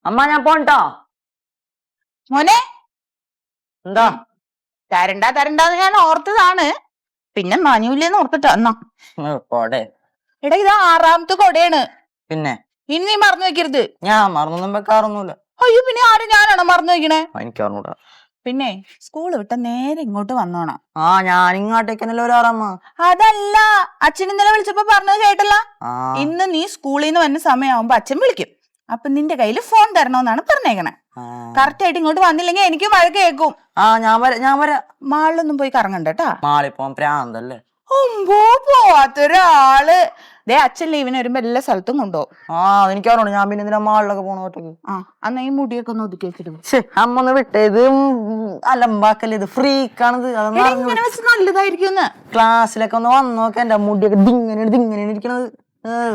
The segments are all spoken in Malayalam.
അമ്മ ഞാൻ പോണ്ടാ മോനെ. എന്താ? തരണ്ടാന്ന് ഞാൻ ഓർത്തതാണ്, പിന്നെ മാനൂല്ലേന്ന് ഓർത്തിട്ടാ. എന്നാ പോടെ. എടാ, ഇത് 6ാമത്തെ കൊടയാണ്. പിന്നെ ഇനി നീ മറന്നു വെക്കരുത്. ഞാൻ മറന്നൊന്നും വെക്കാറൊന്നുമില്ല. അയ്യോ, പിന്നെ ആരും ഞാനാണോ മറന്നു വെക്കണേ? എനിക്കറിഞ്ഞൂടാ. പിന്നെ സ്കൂള് വിട്ട നേരെ ഇങ്ങോട്ട് വന്നോണം. ഞാൻ ഇങ്ങോട്ടേക്കല്ലോ ഒരാറമ്മ. അതല്ല, അച്ഛൻ ഇന്നലെ വിളിച്ചപ്പോ പറഞ്ഞത് കേട്ടല്ല. ഇന്ന് നീ സ്കൂളിൽ നിന്ന് വന്ന സമയമാകുമ്പോ അച്ഛൻ വിളിക്കും. അപ്പൊ നിന്റെ കയ്യിൽ ഫോൺ തരണോന്നാണ് പറഞ്ഞേക്കണേ. കറക്റ്റ് ആയിട്ട് ഇങ്ങോട്ട് വന്നില്ലെങ്കിൽ എനിക്ക് വഴക്ക് കേൾക്കും. ഞാൻ വരാം. മാളിലൊന്നും പോയി കറങ്ങണ്ട കേട്ടാ. മാളിൽ പോവാൻ പ്രാന്തല്ലേ. ഒമ്പോ പോവാത്തൊരാള്. ദേ, അച്ഛൻ ലീവിന് വരുമ്പോ എല്ലാ സ്ഥലത്തും കൊണ്ടുപോകും. എനിക്കറിഞ്ഞു. ഞാൻ പിന്നെ എന്തിനാ മാളിലൊക്കെ പോണ ഒറ്റക്ക്? അന്ന് ഈ മുടിയൊക്കെ ഒന്ന് ഒതുക്കി വെച്ചിടും. അമ്മ ഒന്ന് വിട്ടേ. ഇത് അലമ്പാക്കല്ലേ, ഇത് ഫ്രീക്കാണിത്. നല്ലതായിരിക്കും. ക്ലാസ്സിലൊക്കെ ഒന്ന് വന്നു നോക്ക. എന്റെ മുടിയൊക്കെ ദിങ്ങനെ ഇരിക്കണത്.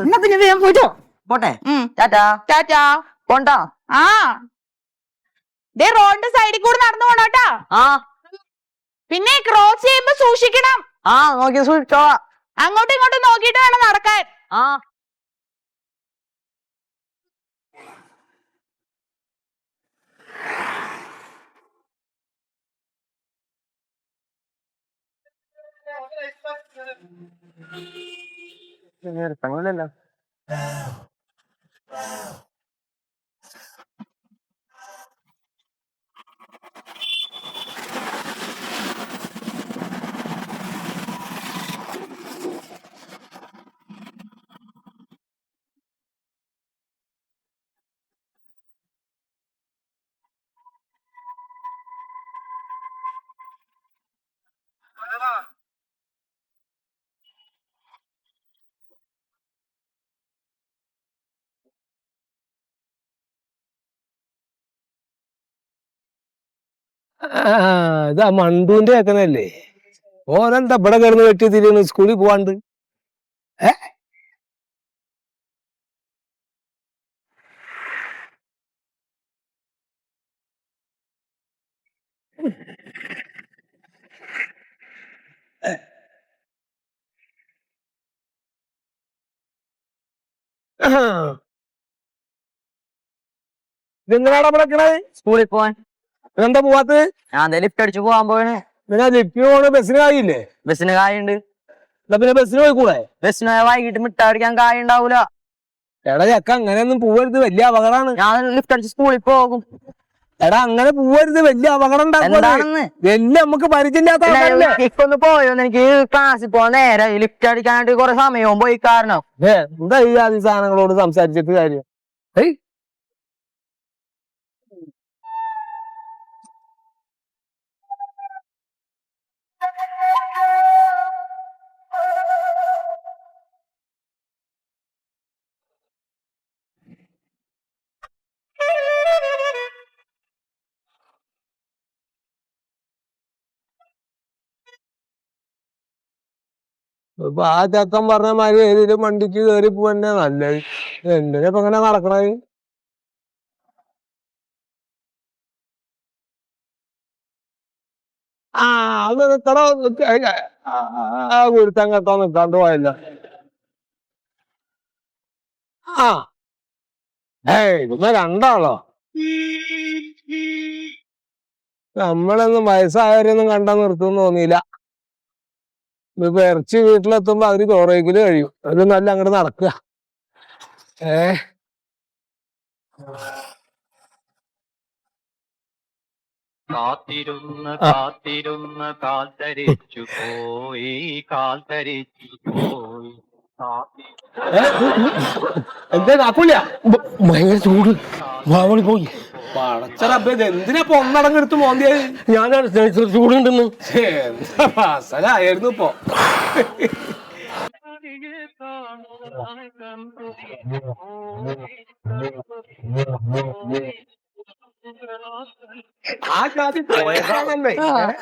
എന്നാ പിന്നെ വേഗം പോയിട്ടോ. പോട്ടെ. ടാറ്റാ. ടാറ്റാ. പോണ്ടാ. ദേ, റോഡിന്റെ സൈഡിൽ കൂടെ നടന്നു പോണോട്ടാ. പിന്നെ ക്രോസ് ചെയ്യുമ്പോ സൂക്ഷിക്കണം. നോക്കി സൂക്ഷിച്ചോ. അങ്ങോട്ടും ഇങ്ങോട്ടും നോക്കിയിട്ട് വേണം നടക്കാൻ. തങ്ങളല്ലോ. ഇതാ മണ്ടുവിന്റെ ചെക്കനല്ലേ? ഓനെന്താ ഇവിടെ കിടന്ന് വെട്ടി തിരിയുന്നു സ്കൂളിൽ പോവാണ്ട്? ഇതെങ്ങനെയാടാ ഇവിടെ നിക്കണത്? സ്കൂളിൽ പോവാൻ. എന്താ പോവാത്ത്? ഞാൻ ലിഫ്റ്റ് അടിച്ചു പോവാൻ പോയണേ. പിന്നെ ലിഫ്റ്റിന് പോണ ബസ്സിന് കായില്ലേ? ബസ്സിന് കായുണ്ട്. എന്നാ പിന്നെ ബസ്സിന് പോയിക്കൂടെ? ബസ്സിന് വൈകിട്ട് മിഠായി അടിക്കാൻ കായ ഉണ്ടാവൂല. എടാ ചക്ക, അങ്ങനെയൊന്നും പോവരുത്, വലിയ അപകടമാണ്. ഞാൻ ലിഫ്റ്റ് അടിച്ച് സ്കൂളിൽ പോകും. എടാ, അങ്ങനെ പോവരുത്, വലിയ അപകടം ഉണ്ടാക്കുവാണെന്ന്. വലിയ നമുക്ക് പരിചയമില്ലാത്ത ഇപ്പൊന്ന് പോയോ? എനിക്ക് ക്ലാസ്സിൽ പോവാൻ നേരെ ലിഫ്റ്റ് അടിക്കാനായിട്ട് കുറെ സമയവും പോയി. കാരണം എന്താ ഈ ആദ്യ സാധനങ്ങളോട് സംസാരിച്ചിട്ട് കാര്യം? ഇപ്പൊ ആ ചക്കൻ പറഞ്ഞ മാതിരി ഏതെങ്കിലും വണ്ടിക്ക് കയറി പോവന്നെ നല്ലത്. എന്തിനാ ഇപ്പൊ ഇങ്ങനെ നടക്കണത്? അത് നിക്കണോ? ഗുരുത്തം കെട്ടോ നിക്കാണ്ട് പോയല്ല. ഇതൊന്ന് രണ്ടാളോ? നമ്മളൊന്നും വയസ്സായവരൊന്നും കണ്ടാ നിർത്തും തോന്നിയില്ല. ഇപ്പൊ ഇറച്ചി വീട്ടിലെത്തുമ്പോ അവര് ചോറയ്ക്കല് കഴിയും. അത് നല്ല അങ്ങോട്ട് നടക്കുക. കാത്തിരുന്ന് കാത്തിരുന്ന് കാൽത്തരിച്ചു പോയി, കാൽത്തരിച്ചു പോയി. എന്താ കാക്കൂല? ഭയങ്കര ചൂട്. വാവളി പോയി. പടച്ചറബേ, എന്തിനാ ഒന്നടങ്ങെടുത്ത് മോന്തിയത്? ഞാനാണ് ചൂടുണ്ടെന്ന്. എന്താ പാസലായിരുന്നു ഇപ്പൊ.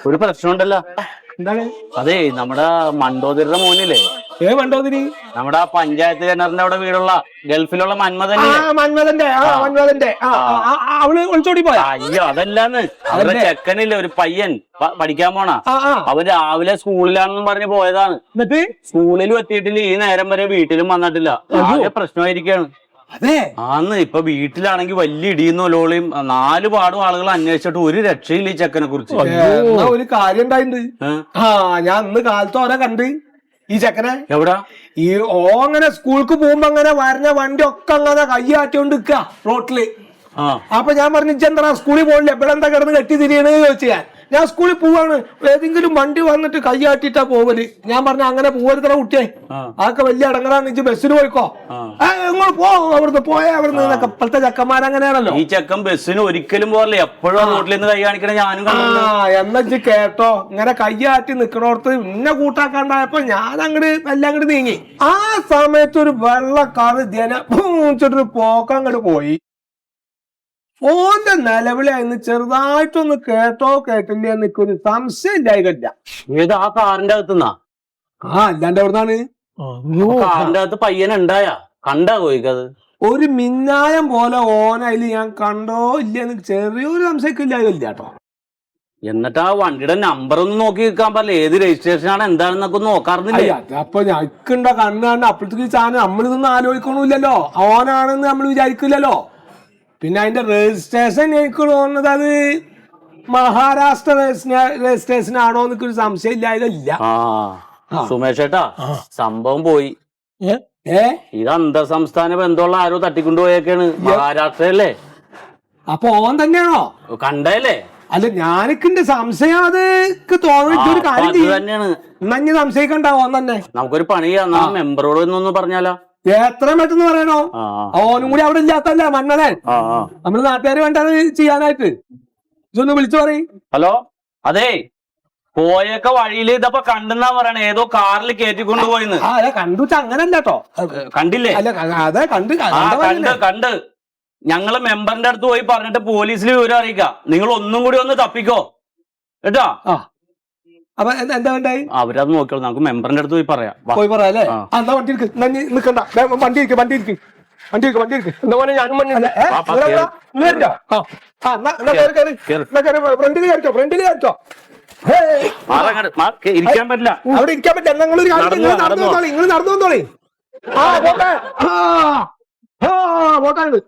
ഒരു പ്രശ്നമുണ്ടല്ലോ. എന്താണ്? അതെ, നമ്മുടെ മണ്ടോതിരുടെ മോനില്ലേ? മണ്ടോതിരി? നമ്മുടെ പഞ്ചായത്ത് കിണറിന്റെ അവിടെ വീടുള്ള ഗൾഫിലുള്ള മന്മഥന്റെ അവള് ഒളിച്ചോടി പോയ? അയ്യോ, അതല്ലാന്ന്. അവരുടെ ചെക്കനില്ലേ, ഒരു പയ്യൻ പഠിക്കാൻ പോണ. അവൻ രാവിലെ സ്കൂളിലാണെന്ന് പറഞ്ഞ് പോയതാണ്. എന്നിട്ട് സ്കൂളിലും എത്തിയിട്ടില്ല, ഈ നേരം വരെ വീട്ടിലും വന്നിട്ടില്ല. ആകെ പ്രശ്നമായിരിക്കാണ്. അതെ ആന്ന് ഇപ്പൊ വീട്ടിലാണെങ്കിൽ വലിയ ഇടിയുന്നോ ലോളിയും 4 പാടും ആളുകൾ അന്വേഷിച്ചിട്ട് ഒരു രക്ഷയില്ല ഈ ചെക്കനെ കുറിച്ച്. എന്നാ ഒരു കാര്യം ഉണ്ടായിട്ടുണ്ട്. ഞാൻ ഇന്ന് കാലത്ത് ഓരോ കണ്ട് ഈ ചെക്കനെ. എവിടാ? ഈ അങ്ങനെ സ്കൂൾക്ക് പോകുമ്പോ അങ്ങനെ വരണ വണ്ടി ഒക്കെ അങ്ങനെ കയ്യാറ്റിക്കൊണ്ട് നിൽക്കുക റോട്ടില്. അപ്പൊ ഞാൻ പറഞ്ഞു ഇജ്ജെന്താ സ്കൂളിൽ പോകില്ല, ഇവിടെ എന്താ കിടന്ന് കെട്ടി തിരിയണേ ചോദിച്ചു. ഞാൻ സ്കൂളിൽ പോവാണ്, ഏതെങ്കിലും വണ്ടി വന്നിട്ട് കയ്യാട്ടിട്ടാ പോവല്. ഞാൻ പറഞ്ഞു അങ്ങനെ പോവരുത്തറ കുട്ടിയെ, അതൊക്കെ വലിയ അടങ്ങറാണ്, ഇജ്ജ് ബസ്സിന് പോയിക്കോ, നിങ്ങൾ പോ അവിടുന്ന് പോയാ അവിടുന്ന്. ഇപ്പോഴത്തെ ചക്കന്മാരങ്ങനെയാണല്ലോ. ഈ ചെക്കൻ ബസ്സിന് ഒരിക്കലും പോകല്ലേ, എപ്പോഴും റോട്ടിൽ നിന്ന് കൈ കാണിക്കണേ ഞാനും. എന്നാ ഇജ്ജ് കേട്ടോ, ഇങ്ങനെ കയ്യാട്ടി നിക്കണോടത്ത് ഇന്നെ കൂട്ടാക്കാണ്ടായപ്പോ ഞാൻ എല്ലാം നീങ്ങി. ആ സമയത്ത് ഒരു വെള്ളക്കാറ് ജനച്ചിട്ടൊരു പോക്കങ്ങോട്ട് പോയി. ഓന്റെ നിലവിളിയായിരുന്നു, ചെറുതായിട്ടൊന്ന് കേട്ടോ കേട്ടില്ല എന്നൊരു സംശയം ഇല്ലായില്ല. ഏത് ആ കാറിന്റെ അകത്തുനിന്നാ? അല്ലാണ്ട് എവിടുന്നാണ്? കാറിന്റെ അകത്ത് പയ്യൻ ഉണ്ടായാ കണ്ടാ പോയിക്കത്? ഒരു മിന്നായം പോലെ ഓനയില് ഞാൻ കണ്ടോ ഇല്ലെന്ന് ചെറിയൊരു സംശയിക്കില്ല കേട്ടോ. എന്നിട്ട് ആ വണ്ടിയുടെ നമ്പർ ഒന്ന് നോക്കി നിൽക്കാൻ പറ്റില്ല, ഏത് രജിസ്ട്രേഷൻ ആണ് എന്താണെന്നൊക്കെ നോക്കാറുന്നില്ല. അപ്പൊ ഞങ്ങൾക്കുണ്ടോ കണ്ണാണ്ട് അപ്പോഴത്തേക്ക് സാധനം നമ്മളിതൊന്നും ആലോചിക്കണില്ലല്ലോ, ഓനാണെന്ന് നമ്മൾ വിചാരിക്കില്ലല്ലോ. പിന്നെ അതിന്റെ രജിസ്ട്രേഷൻ എനിക്ക് തോന്നുന്നത് അത് മഹാരാഷ്ട്ര രജിസ്ട്രേഷൻ ആണോ എന്നൊരു സംശയം ഇല്ലായില്ല. സുമേഷ് ഏട്ടാ, സംഭവം പോയി. ഇത് അന്തർ സംസ്ഥാന ബന്ധമുള്ള ആരോ തട്ടിക്കൊണ്ടുപോയൊക്കെയാണ്, മഹാരാഷ്ട്രയല്ലേ? അപ്പൊ ഓൻ തന്നെയാണോ കണ്ടല്ലേ? അല്ല ഞാനിക്കിന്റെ സംശയം അത് തോന്നിട്ടൊരു കാര്യം തന്നെയാണ്. എന്നാ സംശയിക്കണ്ടാവോ ഓൻ തന്നെ? നമുക്കൊരു പണി ചെയ്യാം, മെമ്പറോട് എന്നൊന്ന് പറഞ്ഞാലോ? എത്ര പെട്ടെന്ന് പറയണോ? ഓനും കൂടി അവിടെ ഇല്ലാത്തല്ലേ മന്നതൻ, നമ്മള് നാട്ടുകാര് വേണ്ടത് ചെയ്യാനായിട്ട്. ഇതൊന്ന് വിളിച്ചു പറയും. ഹലോ, അതെ പോയൊക്കെ വഴിയിൽ ഇതപ്പൊ കണ്ടെന്നാ പറയണേ, ഏതോ കാറിൽ കയറ്റിക്കൊണ്ടുപോയിന്ന്. കണ്ടു അങ്ങനല്ല കേട്ടോ, കണ്ടില്ലേ? അതെ കണ്ട് ഞങ്ങള് മെമ്പറിന്റെ അടുത്ത് പോയി പറഞ്ഞിട്ട് പോലീസിൽ വിവരം അറിയിക്കാം. നിങ്ങൾ ഒന്നും കൂടി ഒന്ന് തപ്പിക്കോ കേട്ടോ. അപ്പൊ എന്താ വേണ്ടായി? അവരത് നോക്കിയോളൂ, നമുക്ക് മെമ്പറിന്റെ അടുത്ത് പോയി പറയാം. പോയി പറയാല്ലേ? എന്നാ വണ്ടി നിക്കണ്ട, വണ്ടി ഫ്രണ്ടില് കയറ്റോ. ഇരിക്കാൻ പറ്റില്ല, അവിടെ ഇരിക്കാൻ പറ്റില്ല. നിങ്ങൾ നടന്നു വന്നോളി. പോട്ടാണ്.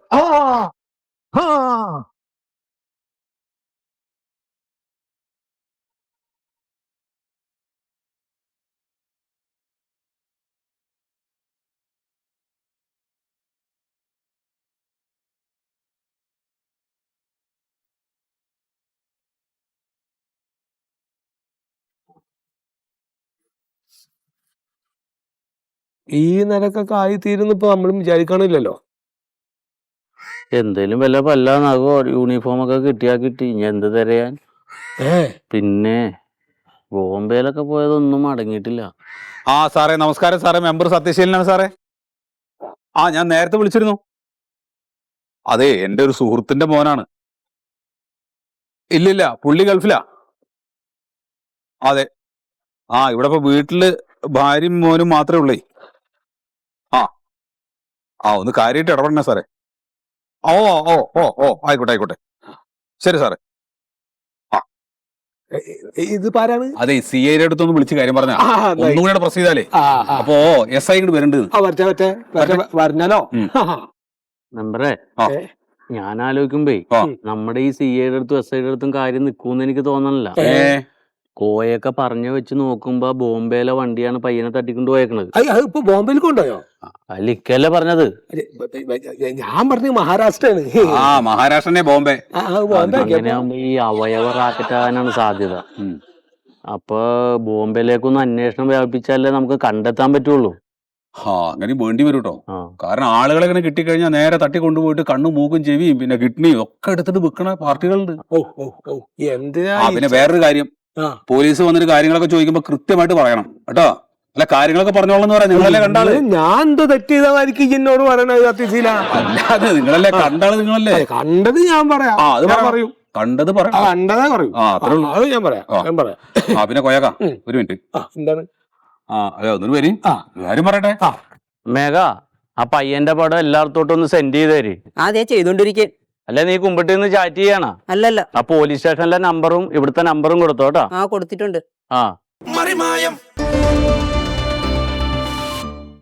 ഈ നിലക്കൊക്കെ ആയി തീരുന്ന ഇപ്പൊ നമ്മളും വിചാരിക്കണില്ലല്ലോ. എന്തേലും വല്ല പല്ലാന്നാകോ, യൂണിഫോം ഒക്കെ കിട്ടി ഇനി എന്ത് തരയാൻ. പിന്നെ ബോംബെയിലൊക്കെ പോയതൊന്നും അടങ്ങിയിട്ടില്ല. സാറേ നമസ്കാരം. സാറേ മെമ്പർ സത്യശീലനാണ് സാറേ. ഞാൻ നേരത്തെ വിളിച്ചിരുന്നു. അതെ, എന്റെ ഒരു സുഹൃത്തിന്റെ മോനാണ്. ഇല്ലില്ല, പുള്ളി ഗൾഫിലാ. അതെ, ഇവിടെ ഇപ്പൊ വീട്ടില് ഭാര്യയും മോനും മാത്രമേ ഉള്ളേ. ഒന്ന് കാര്യമായിട്ട് ഇടപെടണേ സാറേ. ആയിക്കോട്ടെ. ശരി സാറേ. ഇത് പാരാണ്? അതെ, CI അടുത്തൊന്ന് വിളിച്ച് കാര്യം പറഞ്ഞ ഒന്നും കൂടെ പ്രസ് ചെയ്താലേ. അപ്പോ SI ഇങ്ങോട്ട് വരണ്ടത് പറഞ്ഞാലോ? മെമ്പറേ, ഞാൻ ആലോചിക്കുമ്പേ നമ്മുടെ ഈ CI അടുത്തും SI അടുത്തും കാര്യം നിൽക്കൂന്ന് എനിക്ക് തോന്നണില്ല. കോയൊക്കെ പറഞ്ഞു വെച്ച് നോക്കുമ്പോ ബോംബെയിലെ വണ്ടിയാണ് പയ്യനെ തട്ടിക്കൊണ്ട് പോയേക്കണത്. ഇപ്പൊ ബോംബെയിൽ കൊണ്ടുപോയോ? അല്ലിക്കല്ലേ പറഞ്ഞത്? ഞാൻ പറഞ്ഞു മഹാരാഷ്ട്രയാണ്. മഹാരാഷ്ട്രനെ ബോംബെ. അങ്ങനെയാകുമ്പോ ഈ അവയവ റാക്കറ്റ് ആകാനാണ് സാധ്യത. അപ്പൊ ബോംബെയിലേക്കൊന്ന് അന്വേഷണം വ്യാപിപ്പിച്ചാലേ നമുക്ക് കണ്ടെത്താൻ പറ്റുള്ളൂ. അങ്ങനെ വേണ്ടി വരും കേട്ടോ. കാരണം ആളുകളെ ഇങ്ങനെ കിട്ടിക്കഴിഞ്ഞാൽ നേരെ തട്ടി കൊണ്ടുപോയിട്ട് കണ്ണും മൂക്കും ചെവിയും പിന്നെ കിഡ്നിയും ഒക്കെ എടുത്തിട്ട് വിൽക്കണ പാർട്ടികളുണ്ട്. പിന്നെ വേറൊരു കാര്യം, പോലീസ് വന്നിട്ട് കാര്യങ്ങളൊക്കെ ചോദിക്കുമ്പോ കൃത്യമായിട്ട് പറയണം കേട്ടോ. അല്ല, കാര്യങ്ങളൊക്കെ പറഞ്ഞോളെന്ന് പറയാം. നിങ്ങളല്ലേ കണ്ടാള്? ഞാൻ എന്തോ തെറ്റ് ചെയ്തമായിരിക്കും എന്നോട് പറയണത് സത്യശീല. അല്ലാതെ നിങ്ങളല്ലേ കണ്ടാള്? നിങ്ങളല്ലേ കണ്ടത്? ഞാൻ പറയാം. അത് പറയും. കണ്ടത് പറയാം. കണ്ടതേ പറയും. അത് ഞാൻ പറയാം. പിന്നെ കൊയക്കാം, ഒരു മിനിറ്റ്. എന്താണ്? അതെ, ഒന്നൊരു വരി കാര്യം പറയട്ടെ. മേഘ, ആ പയ്യന്റെ പടം എല്ലായിടത്തോട്ടും ഒന്ന് സെൻഡ് ചെയ്ത് തരി. അതെ, ചെയ്തോണ്ടിരിക്കേ. അല്ലെ നീ കുമ്പിട്ട് നിന്ന് ചാറ്റ് ചെയ്യണ? അല്ലല്ല, ആ പോലീസ് സ്റ്റേഷനിലെ നമ്പറും ഇവിടുത്തെ നമ്പറും കൊടുത്തോട്ടാ. കൊടുത്തിട്ടുണ്ട്. മറിമായം.